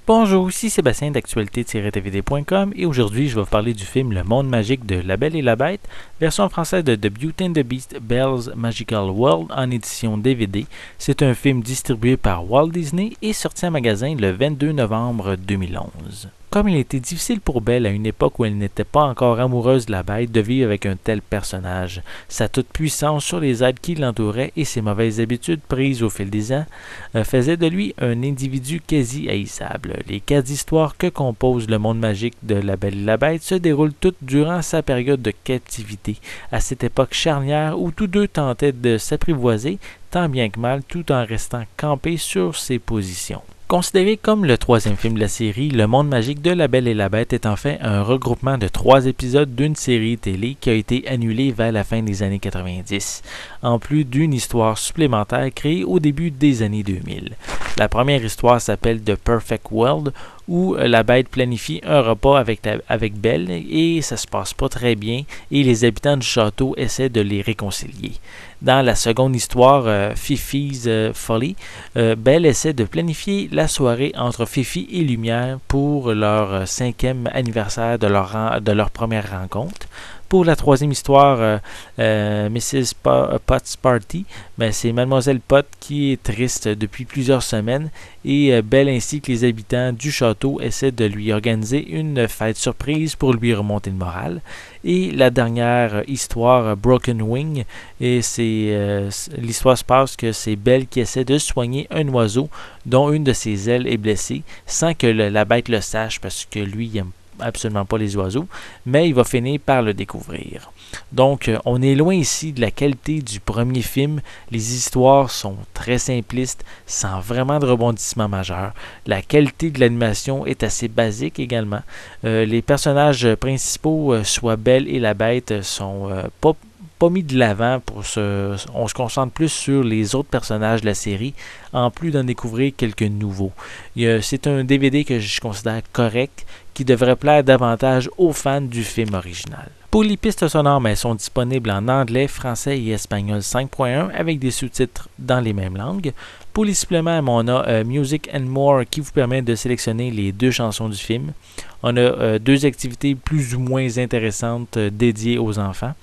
Bonjour, ici Sébastien d'actualité-tvd.com et aujourd'hui je vais vous parler du film Le Monde magique de La Belle et la Bête, version française de The Beauty and the Beast Belle's Magical World en édition DVD. C'est un film distribué par Walt Disney et sorti en magasin le 22 novembre 2011. Comme il était difficile pour Belle à une époque où elle n'était pas encore amoureuse de la bête de vivre avec un tel personnage, sa toute-puissance sur les êtres qui l'entouraient et ses mauvaises habitudes prises au fil des ans faisaient de lui un individu quasi haïssable. Les 4 histoires que compose le monde magique de La Belle et la Bête se déroulent toutes durant sa période de captivité, à cette époque charnière où tous deux tentaient de s'apprivoiser, tant bien que mal, tout en restant campés sur ses positions. Considéré comme le 3e film de la série, Le Monde magique de La Belle et la Bête est en fait un regroupement de 3 épisodes d'une série télé qui a été annulée vers la fin des années 90, en plus d'une histoire supplémentaire créée au début des années 2000. La première histoire s'appelle The Perfect World, où la bête planifie un repas avec Belle et ça se passe pas très bien et les habitants du château essaient de les réconcilier. Dans la seconde histoire, Fifi's Folly, Belle essaie de planifier la soirée entre Fifi et Lumière pour leur 5e anniversaire de leur première rencontre. Pour la 3e histoire, Mrs. Potts Party, c'est Mademoiselle Pot qui est triste depuis plusieurs semaines et Belle ainsi que les habitants du château essaient de lui organiser une fête surprise pour lui remonter le moral. Et la dernière histoire, Broken Wing, et l'histoire se passe que c'est Belle qui essaie de soigner un oiseau dont une de ses ailes est blessée sans que la bête le sache parce que lui il aime absolument pas les oiseaux, mais il va finir par le découvrir. Donc, on est loin ici de la qualité du premier film. Les histoires sont très simplistes, sans vraiment de rebondissement majeur. La qualité de l'animation est assez basique également. Les personnages principaux, soit Belle et la Bête, sont pas mis de l'avant on se concentre plus sur les autres personnages de la série, en plus d'en découvrir quelques nouveaux. C'est un DVD que je considère correct, qui devrait plaire davantage aux fans du film original. Pour les pistes sonores, elles sont disponibles en anglais, français et espagnol 5.1 avec des sous-titres dans les mêmes langues. Pour les suppléments, on a Music and More qui vous permet de sélectionner les 2 chansons du film. On a 2 activités plus ou moins intéressantes dédiées aux enfants.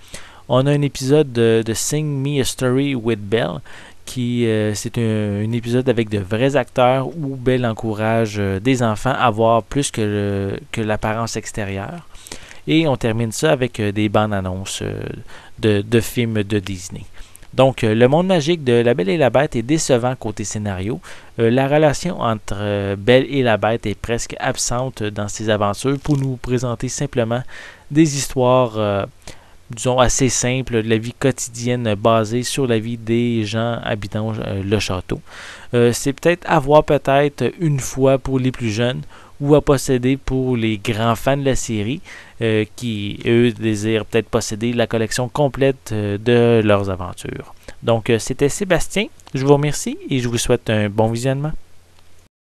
On a un épisode de Sing Me a Story with Belle, c'est un épisode avec de vrais acteurs où Belle encourage des enfants à voir plus que l'apparence extérieure. Et on termine ça avec des bandes annonces de films de Disney. Donc, le monde magique de La Belle et la Bête est décevant côté scénario. La relation entre Belle et la Bête est presque absente dans ses aventures pour nous présenter simplement des histoires disons assez simple, de la vie quotidienne basée sur la vie des gens habitant le château. C'est peut-être à voir peut-être une fois pour les plus jeunes ou à posséder pour les grands fans de la série qui, eux, désirent peut-être posséder la collection complète de leurs aventures. Donc, c'était Sébastien. Je vous remercie et je vous souhaite un bon visionnement.